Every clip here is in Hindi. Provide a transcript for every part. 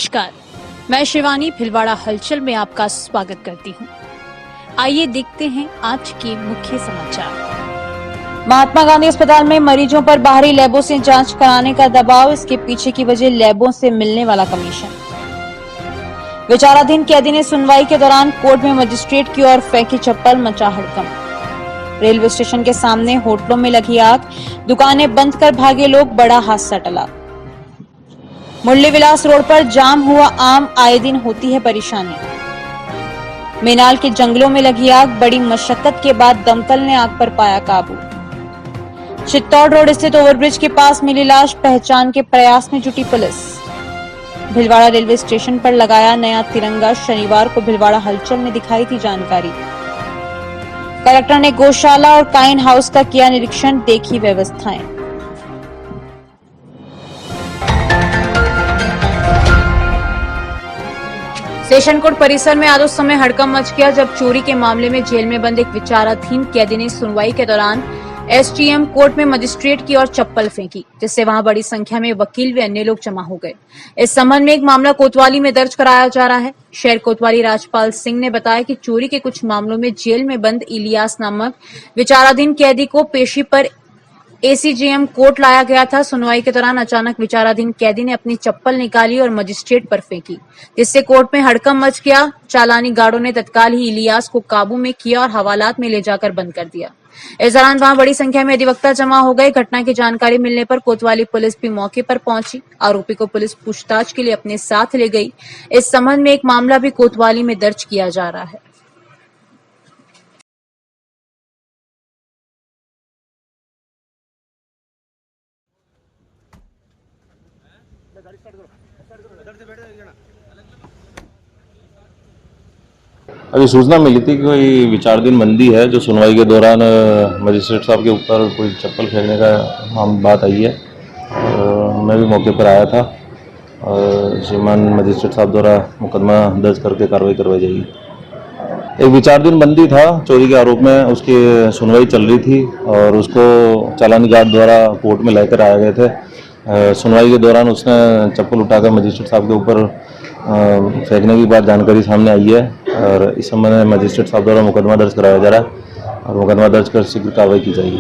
नमस्कार, मैं शिवानी भिलवाड़ा हलचल में आपका स्वागत करती हूं। आइए देखते हैं आज के मुख्य समाचार। महात्मा गांधी अस्पताल में मरीजों पर बाहरी लैबों से जांच कराने का दबाव, इसके पीछे की वजह लैबों से मिलने वाला कमीशन। विचाराधीन कैदी ने सुनवाई के दौरान कोर्ट में मजिस्ट्रेट की ओर फेंकी चप्पल, मचा हड़कंप। रेलवे स्टेशन के सामने होटलों में लगी आग, दुकानें बंद कर भागे लोग, बड़ा हादसा टला। मुरली विलास रोड पर जाम हुआ आम, आए दिन होती है परेशानी। मेनाल के जंगलों में लगी आग, बड़ी मशक्कत के बाद दमकल ने आग पर पाया काबू। चित्तौड़ रोड स्थित ओवरब्रिज के पास मिली लाश, पहचान के प्रयास में जुटी पुलिस। भिलवाड़ा रेलवे स्टेशन पर लगाया नया तिरंगा, शनिवार को भिलवाड़ा हलचल ने दिखाई थी जानकारी। कलेक्टर ने गौशाला और काइन हाउस का किया निरीक्षण, देखी व्यवस्थाएं। सेशन कोर्ट परिसर में आज उस समय हड़कंप मच गया जब चोरी के मामले में जेल में बंद एक विचाराधीन कैदी ने सुनवाई के दौरान एसटीएम कोर्ट में मजिस्ट्रेट की ओर चप्पल फेंकी, जिससे वहां बड़ी संख्या में वकील व अन्य लोग जमा हो गए। इस संबंध में एक मामला कोतवाली में दर्ज कराया जा रहा है। शहर कोतवाली राजपाल सिंह ने बताया कि चोरी के कुछ मामलों में जेल में बंद इलियास नामक विचाराधीन कैदी को पेशी पर एसीजेएम कोर्ट लाया गया था। सुनवाई के दौरान अचानक विचाराधीन कैदी ने अपनी चप्पल निकाली और मजिस्ट्रेट पर फेंकी, जिससे कोर्ट में हड़कंप मच गया। चालानी गार्डों ने तत्काल ही इलियास को काबू में किया और हवालात में ले जाकर बंद कर दिया। इस दौरान वहां बड़ी संख्या में अधिवक्ता जमा हो गए। घटना की जानकारी मिलने पर कोतवाली पुलिस भी मौके पर पहुंची। आरोपी को पुलिस पूछताछ के लिए अपने साथ ले गई। इस संबंध में एक मामला भी कोतवाली में दर्ज किया जा रहा है। अभी सूचना मिली थी कि कोई विचाराधीन बंदी है जो सुनवाई के दौरान मजिस्ट्रेट साहब के ऊपर कोई चप्पल फेंकने का बात आई है। मैं भी मौके पर आया था और श्रीमान मजिस्ट्रेट साहब द्वारा मुकदमा दर्ज करके कार्रवाई करवाई जाएगी। एक विचाराधीन बंदी था चोरी के आरोप में, उसकी सुनवाई चल रही थी और उसको चालानी गार्ड द्वारा कोर्ट में लेकर आए गए थे। सुनवाई के दौरान उसने चप्पल उठाकर मजिस्ट्रेट साहब के ऊपर फेंकने की बात जानकारी सामने आई है और इस संबंध में मजिस्ट्रेट साहब द्वारा मुकदमा दर्ज कराया जा रहा है और मुकदमा दर्ज कर शीघ्र कार्रवाई की जाएगी।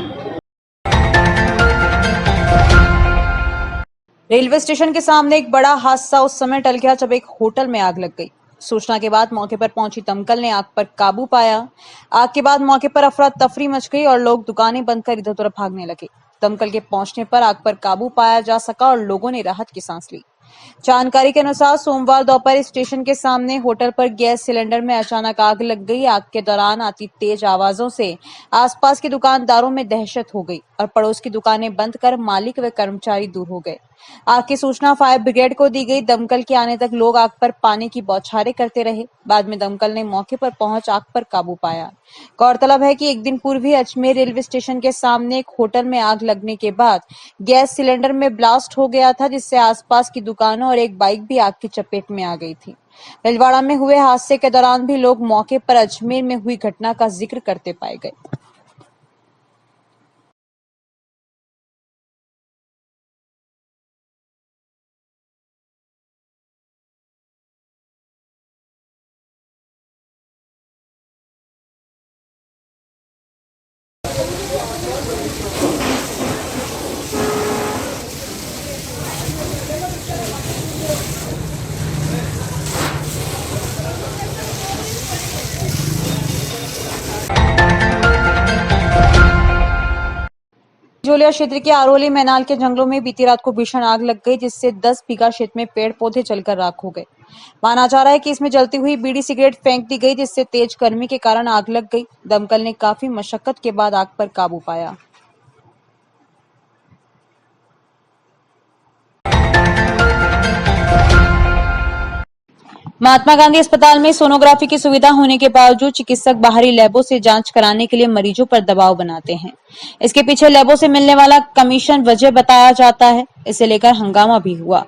रेलवे स्टेशन के सामने एक बड़ा हादसा उस समय टल गया जब एक होटल में आग लग गई। सूचना के बाद मौके पर पहुंची दमकल ने आग पर काबू पाया। आग के बाद मौके पर अफरा तफरी मच गई और लोग दुकानें बंद कर इधर उधर भागने लगे। दमकल के पहुंचने पर आग पर काबू पाया जा सका और लोगों ने राहत की सांस ली। जानकारी के अनुसार सोमवार दोपहर स्टेशन के सामने होटल पर गैस सिलेंडर में अचानक आग लग गई। आग के दौरान आती तेज आवाजों से आसपास के दुकानदारों में दहशत हो गई और पड़ोस की दुकानें बंद कर मालिक व कर्मचारी दूर हो गए। आग की सूचना फायर ब्रिगेड को दी गई। दमकल के आने तक लोग आग पर पानी की बौछारें करते रहे। बाद में दमकल ने मौके पर पहुंच आग पर काबू पाया। गौरतलब है कि एक दिन पूर्व ही अजमेर रेलवे स्टेशन के सामने एक होटल में आग लगने के बाद गैस सिलेंडर में ब्लास्ट हो गया था, जिससे आसपास की दुकानों और एक बाइक भी आग की चपेट में आ गई थी। भिलवाड़ा में हुए हादसे के दौरान भी लोग मौके पर अजमेर में हुई घटना का जिक्र करते पाए गए। जोलिया क्षेत्र के आरोली मैनाल के जंगलों में बीती रात को भीषण आग लग गई, जिससे 10 बीघा क्षेत्र में पेड़ पौधे जलकर राख हो गए। माना जा रहा है कि इसमें जलती हुई बीड़ी सिगरेट फेंक दी गई, जिससे तेज गर्मी के कारण आग लग गई। दमकल ने काफी मशक्कत के बाद आग पर काबू पाया। महात्मा गांधी अस्पताल में सोनोग्राफी की सुविधा होने के बावजूद चिकित्सक बाहरी लैबों से जांच कराने के लिए मरीजों पर दबाव बनाते हैं। इसके पीछे लैबों से मिलने वाला कमीशन वजह बताया जाता है। इसे लेकर हंगामा भी हुआ।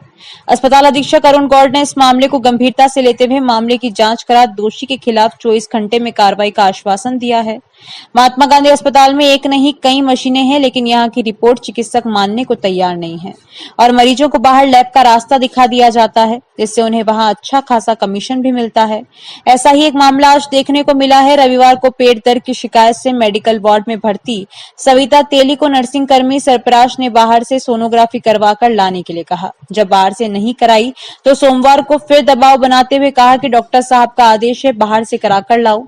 अस्पताल अधीक्षक अरुण गौड़ ने इस मामले को गंभीरता से लेते हुए मामले की जांच करा दोषी के खिलाफ 24 घंटे में कार्रवाई का आश्वासन दिया है। महात्मा गांधी अस्पताल में एक नहीं कई मशीनें हैं, लेकिन यहाँ की रिपोर्ट चिकित्सक मानने को तैयार नहीं है और मरीजों को बाहर लैब का रास्ता दिखा दिया जाता है, जिससे उन्हें वहां अच्छा खासा कमीशन भी मिलता है। ऐसा ही एक मामला आज देखने को मिला है। रविवार को पेट दर्द की शिकायत से मेडिकल वार्ड में भर्ती सविता तेली को नर्सिंग कर्मी सरपराज ने बाहर से सोनोग्राफी करवाकर लाने के लिए कहा। जब बाहर से नहीं कराई तो सोमवार को फिर दबाव बनाते हुए कहा कि डॉक्टर साहब का आदेश है, बाहर से कराकर लाओ।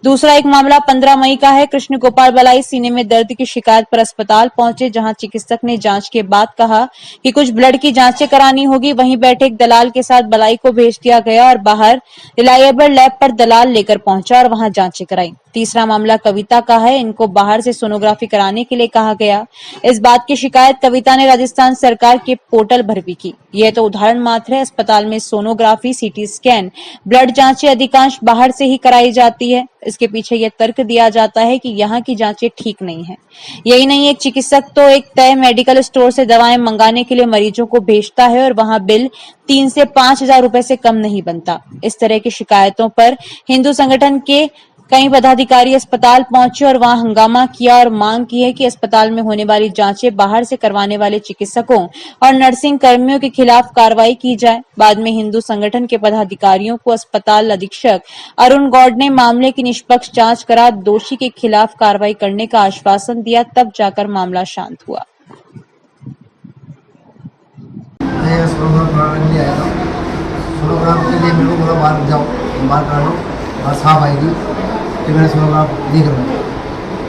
दूसरा एक मामला 15 मई का है। कृष्ण गोपाल बलाई सीने में दर्द की शिकायत पर अस्पताल पहुंचे, जहां चिकित्सक ने जांच के बाद कहा कि कुछ ब्लड की जांचें करानी होगी। वहीं बैठे एक दलाल के साथ बलाई को भेज दिया गया और बाहर रिलायबल लैब पर दलाल लेकर पहुंचा और वहां जांचें कराई। तीसरा मामला कविता का है। इनको बाहर से सोनोग्राफी कराने के लिए कहा गया। इस बात की शिकायत कविता ने राजस्थान सरकार के पोर्टल पर भी की। यह तो उदाहरण मात्र है। अस्पताल में सोनोग्राफी, सीटी स्कैन, ब्लड जांचें अधिकांश बाहर से ही कराई जाती है। इसके पीछे यह तर्क दिया जाता है कि यहाँ की जांचें ठीक नहीं है। यही नहीं, एक चिकित्सक तो एक तय मेडिकल स्टोर से दवाएं मंगाने के लिए मरीजों को भेजता है और वहां बिल 3 से 5,000 रुपए से कम नहीं बनता। इस तरह की शिकायतों पर हिंदू संगठन के कई पदाधिकारी अस्पताल पहुंचे और वहां हंगामा किया और मांग की है कि अस्पताल में होने वाली जांचें बाहर से करवाने वाले चिकित्सकों और नर्सिंग कर्मियों के खिलाफ कार्रवाई की जाए। बाद में हिंदू संगठन के पदाधिकारियों को अस्पताल अधीक्षक अरुण गौड़ ने मामले की निष्पक्ष जांच करा दोषी के खिलाफ कार्रवाई करने का आश्वासन दिया, तब जाकर मामला शांत हुआ। सोनोग्राफ के लिए मेरे को बोला बाहर जाओ, बाहर करा लो, बाहर साफ आएगी। फिर मैंने सोनोग्राफ नहीं करवाया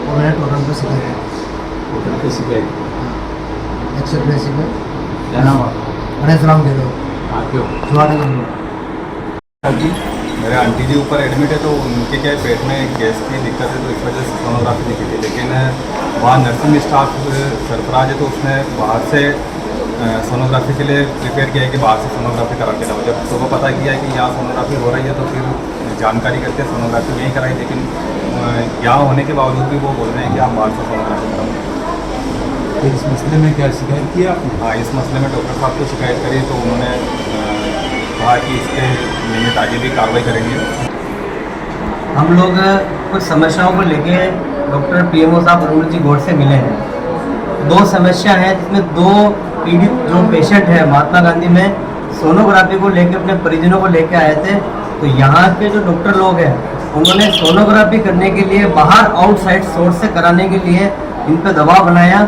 और मैंने टोटल पे सिखाया। टोटल पे सिखाई 183 में क्या नाम आपका? गणेश राम के दो आपके हो? छुआने के जी मेरे आंटी जी ऊपर एडमिट है, तो उनके क्या है पेट में गैस की दिक्कत है, तो इस वजह से सोनोग्राफी दिखी थी। लेकिन वहाँ नर्सिंग स्टाफ सरफराज है, तो उसने बाहर से सोनोग्राफी के लिए प्रिपेयर किया है कि बाहर से सोनोग्राफी करा के लाओ। जब सुबह पता किया है कि यहाँ सोनोग्राफी हो रही है, तो फिर जानकारी करके सोनोग्राफी नहीं कराई। लेकिन यहाँ होने के बावजूद भी वो बोल रहे हैं कि आप बाहर से सोनोग्राफी कराओ। तो इस मसले में क्या शिकायत की आपने? हाँ, इस मसले में डॉक्टर साहब को शिकायत करी, तो उन्होंने कहा कि इसके नियमित आगे भी कार्रवाई करेंगे। हम लोग कुछ समस्याओं को लेके डॉक्टर पीएमओ साहब अरुण जी गौड़ से मिले हैं। 2 समस्या है, जिसमें 2 पीड़ित जो पेशेंट है महात्मा गांधी में सोनोग्राफी को लेके अपने परिजनों को लेके आए थे। तो यहाँ के जो डॉक्टर लोग हैं उन्होंने सोनोग्राफी करने के लिए बाहर आउटसाइड सोर्स से कराने के लिए इन पर दबाव बनाया।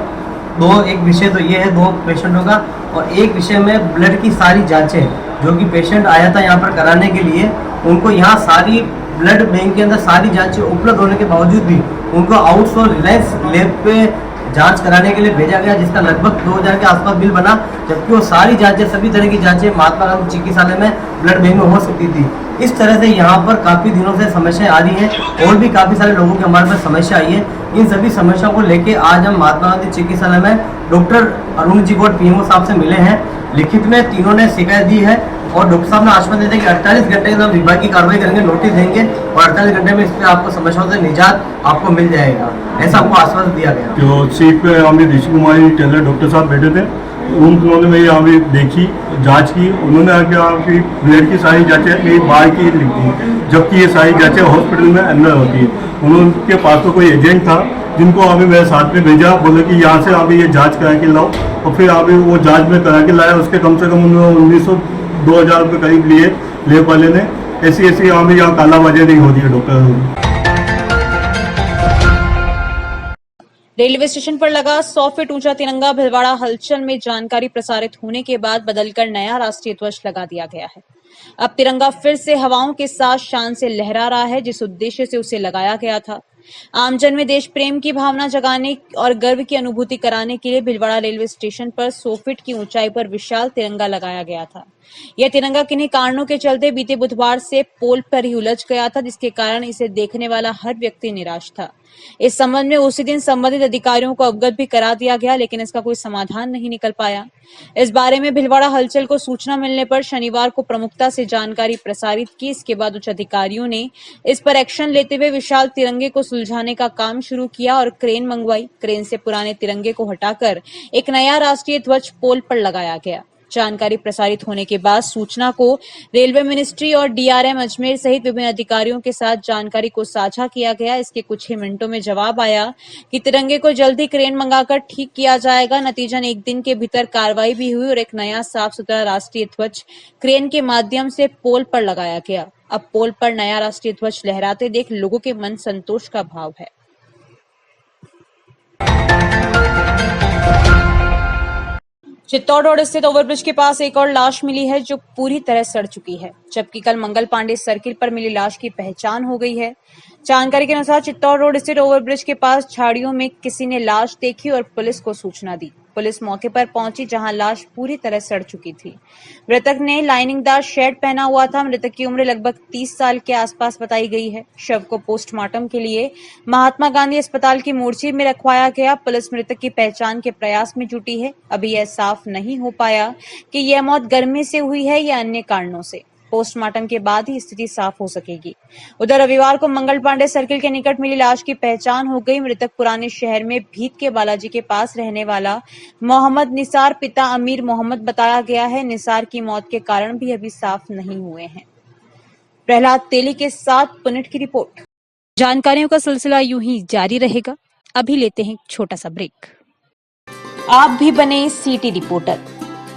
एक विषय तो ये है 2 पेशेंटों का, और एक विषय में ब्लड की सारी जांचें जो कि पेशेंट आया था यहाँ पर कराने के लिए, उनको यहाँ सारी ब्लड बैंक के अंदर सारी जांचें उपलब्ध होने के बावजूद भी उनको आउटसोर्स रिलायंस लैब पे जांच कराने के लिए भेजा गया, जिसका लगभग 2000 के आसपास बिल बना। जबकि वो सारी जांचें, सभी तरह की जांचें महात्मा गांधी चिकित्सालय में ब्लड बैंक में हो सकती थी। इस तरह से यहाँ पर काफ़ी दिनों से समस्याएं आ रही हैं और भी काफ़ी सारे लोगों की हमारे पास समस्या आई है। इन सभी समस्याओं को लेके आज हम महात्मा गांधी चिकित्सालय में डॉक्टर अरुण जी गौड़ पीएमओ साहब से मिले हैं। लिखित में तीनों ने शिकायत दी है और डॉक्टर साहब ने आश्वासन दिया कि 48 घंटे के अंदर विभाग की कार्रवाई करेंगे, नोटिस देंगे और 48 घंटे में इसमें आपको समस्याओं से निजात आपको मिल जाएगा, ऐसा हमको आश्वासन दिया गया। जो सीट पे हमें ऋषि कुमारी टेलर डॉक्टर साहब बैठे थे, उन्होंने मेरी यहाँ भी देखी, जांच की। उन्होंने आके आपकी ब्लड की सारी जांचें मेरी बाहर की लिख दी, जबकि ये सारी जांचें हॉस्पिटल में अंदर होती है। उनके पास तो कोई एजेंट था जिनको अभी मेरे साथ में भेजा, बोले कि यहाँ से अभी ये जांच करा के लाओ, और फिर अभी वो जांच में करा के लाया। उसके कम से कम उन्होंने 1900-2000 रुपये करीब लिए लेब वाले ने। ऐसी हमें यहाँ कालाबाजारी नहीं होती है डॉक्टर। रेलवे स्टेशन पर लगा 100 फीट ऊंचा तिरंगा भिलवाड़ा हलचल में जानकारी प्रसारित होने के बाद बदलकर नया राष्ट्रीय ध्वज लगा दिया गया है। अब तिरंगा फिर से हवाओं के साथ शान से लहरा रहा है, जिस उद्देश्य से उसे लगाया गया था। आमजन में देश प्रेम की भावना जगाने और गर्व की अनुभूति कराने के लिए भिलवाड़ा रेलवे स्टेशन पर 100 फीट की ऊंचाई पर विशाल तिरंगा लगाया गया था। यह तिरंगा किन्हीं कारणों के चलते बीते बुधवार से पोल पर ही उलझ गया था, जिसके कारण इसे देखने वाला हर व्यक्ति निराश था। इस संबंध में उसी दिन संबंधित अधिकारियों को अवगत भी करा दिया गया, लेकिन इसका कोई समाधान नहीं निकल पाया। इस बारे में भीलवाड़ा हलचल को सूचना मिलने पर शनिवार को प्रमुखता से जानकारी प्रसारित की। इसके बाद उच्च अधिकारियों ने इस पर एक्शन लेते हुए विशाल तिरंगे को सुलझाने का काम शुरू किया और क्रेन मंगवाई। क्रेन से पुराने तिरंगे को हटाकर एक नया राष्ट्रीय ध्वज पोल पर लगाया गया। जानकारी प्रसारित होने के बाद सूचना को रेलवे मिनिस्ट्री और डीआरएम अजमेर सहित विभिन्न अधिकारियों के साथ जानकारी को साझा किया गया। इसके कुछ ही मिनटों में जवाब आया कि तिरंगे को जल्द ही क्रेन मंगाकर ठीक किया जाएगा। नतीजन एक दिन के भीतर कार्रवाई भी हुई और एक नया साफ सुथरा राष्ट्रीय ध्वज क्रेन के माध्यम से पोल पर लगाया गया। अब पोल पर नया राष्ट्रीय ध्वज लहराते देख लोगों के मन संतोष का भाव है। चित्तौड़ रोड स्थित ओवरब्रिज के पास एक और लाश मिली है जो पूरी तरह सड़ चुकी है, जबकि कल मंगल पांडे सर्किल पर मिली लाश की पहचान हो गई है। जानकारी के अनुसार चित्तौड़ रोड स्थित ओवरब्रिज के पास झाड़ियों में किसी ने लाश देखी और पुलिस को सूचना दी। पुलिस मौके पर पहुंची, जहां लाश पूरी तरह सड़ चुकी थी। मृतक ने लाइनिंगदार शर्ट पहना हुआ था। मृतक की उम्र लगभग 30 साल के आसपास बताई गई है। शव को पोस्टमार्टम के लिए महात्मा गांधी अस्पताल की मोर्चरी में रखवाया गया। पुलिस मृतक की पहचान के प्रयास में जुटी है। अभी यह साफ नहीं हो पाया कि यह मौत गर्मी से हुई है या अन्य कारणों से। पोस्टमार्टम के बाद ही स्थिति साफ हो सकेगी। उधर रविवार को मंगल पांडे सर्किल के निकट मिली लाश की पहचान हो गई। मृतक पुराने शहर में भीत के बालाजी के पास रहने वाला मोहम्मद निसार पिता अमीर मोहम्मद बताया गया है। निसार की मौत के कारण भी अभी साफ नहीं हुए हैं। प्रहलाद तेली के साथ पुनिट की रिपोर्ट। जानकारियों का सिलसिला यूं ही जारी रहेगा। अभी लेते हैं एक छोटा सा ब्रेक। आप भी बने सिटी रिपोर्टर।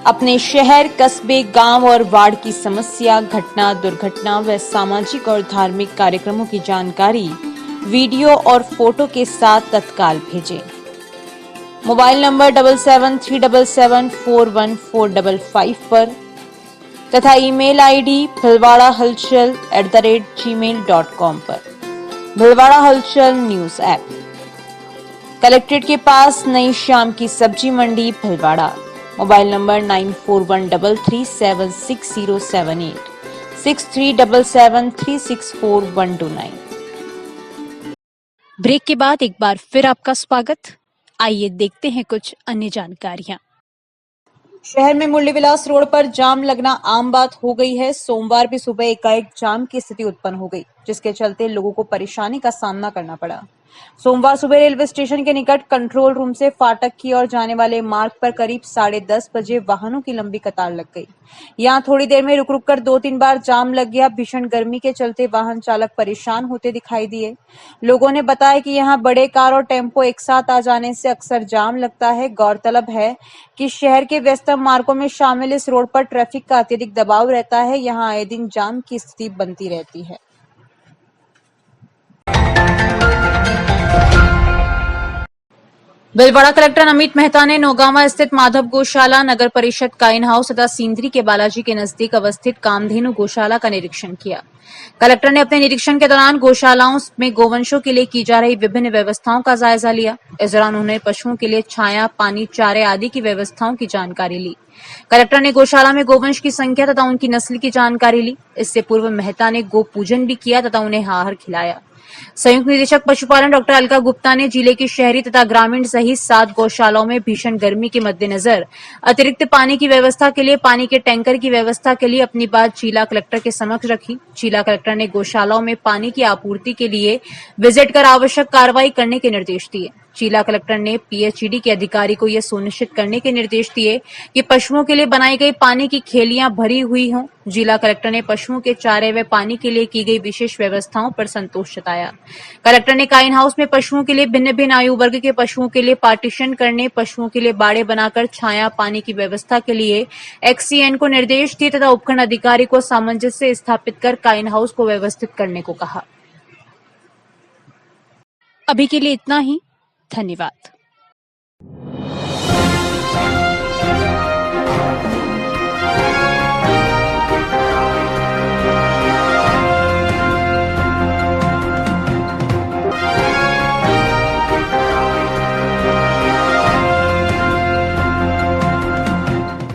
अपने शहर, कस्बे, गांव और वार्ड की समस्या, घटना, दुर्घटना व सामाजिक और धार्मिक कार्यक्रमों की जानकारी वीडियो और फोटो के साथ तत्काल भेजें। मोबाइल नंबर 7737741455 पर तथा ईमेल आईडी bhilwadahalchal@gmail.com पर। भीलवाड़ा हलचल न्यूज ऐप। कलेक्ट्रेट के पास नई शाम की सब्जी मंडी भीलवाड़ा। Mobile number 9413376078 6377364129। ब्रेक के बाद एक बार फिर आपका स्वागत। आइए देखते हैं कुछ अन्य जानकारियां। शहर में मुरली विलास रोड पर जाम लगना आम बात हो गई है। सोमवार भी सुबह एकाएक जाम की स्थिति उत्पन्न हो गई, जिसके चलते लोगों को परेशानी का सामना करना पड़ा। सोमवार सुबह रेलवे स्टेशन के निकट कंट्रोल रूम से फाटक की ओर जाने वाले मार्ग पर करीब 10:30 बजे वाहनों की लंबी कतार लग गई। यहां थोड़ी देर में रुक कर 2-3 बार जाम लग गया। भीषण गर्मी के चलते वाहन चालक परेशान होते दिखाई दिए। लोगों ने बताया कि यहां बड़े कार और टेम्पो एक साथ आ जाने से अक्सर जाम लगता है। गौरतलब है कि शहर के व्यस्तम मार्गों में शामिल इस रोड पर ट्रैफिक का अत्यधिक दबाव रहता है। यहां आए दिन जाम की स्थिति बनती रहती है। भीलवाड़ा कलेक्टर अमित मेहता ने नौगांवा स्थित माधव गौशाला, नगर परिषद काइन हाउस तथा सींदरी के बालाजी के नजदीक अवस्थित कामधेनु गौशाला का निरीक्षण किया। कलेक्टर ने अपने निरीक्षण के दौरान गौशालाओं में गोवंशों के लिए की जा रही विभिन्न व्यवस्थाओं का जायजा लिया। इस दौरान उन्होंने पशुओं के लिए छाया, पानी, चारे आदि की व्यवस्थाओं की जानकारी ली। कलेक्टर ने गौशाला में गोवंश की संख्या तथा उनकी नस्ल की जानकारी ली। इससे पूर्व मेहता ने गो पूजन भी किया तथा उन्हें आहार खिलाया। संयुक्त निदेशक पशुपालन डॉक्टर अलका गुप्ता ने जिले की शहरी तथा ग्रामीण सहित 7 गौशालाओं में भीषण गर्मी के मद्देनजर अतिरिक्त पानी की व्यवस्था के लिए पानी के टैंकर की व्यवस्था के लिए अपनी बात जिला कलेक्टर के समक्ष रखी। जिला कलेक्टर ने गौशालाओं में पानी की आपूर्ति के लिए विजिट कर आवश्यक कार्रवाई करने के निर्देश दिए। जिला कलेक्टर ने पीएचईडी के अधिकारी को यह सुनिश्चित करने के निर्देश दिए कि पशुओं के लिए बनाई गई पानी की खेलियां भरी हुई हों। जिला कलेक्टर ने पशुओं के चारे व पानी के लिए की गई विशेष व्यवस्थाओं पर संतोष जताया। कलेक्टर ने काइन हाउस में पशुओं के लिए भिन्न भिन्न आयु वर्ग के पशुओं के लिए पार्टीशन करने, पशुओं के लिए बाड़े बनाकर छाया, पानी की व्यवस्था के लिए एक्सीएन को निर्देश दिए तथा उपखंड अधिकारी को सामंजस्य स्थापित कर काइन हाउस को व्यवस्थित करने को कहा। अभी के लिए इतना ही। धन्यवाद।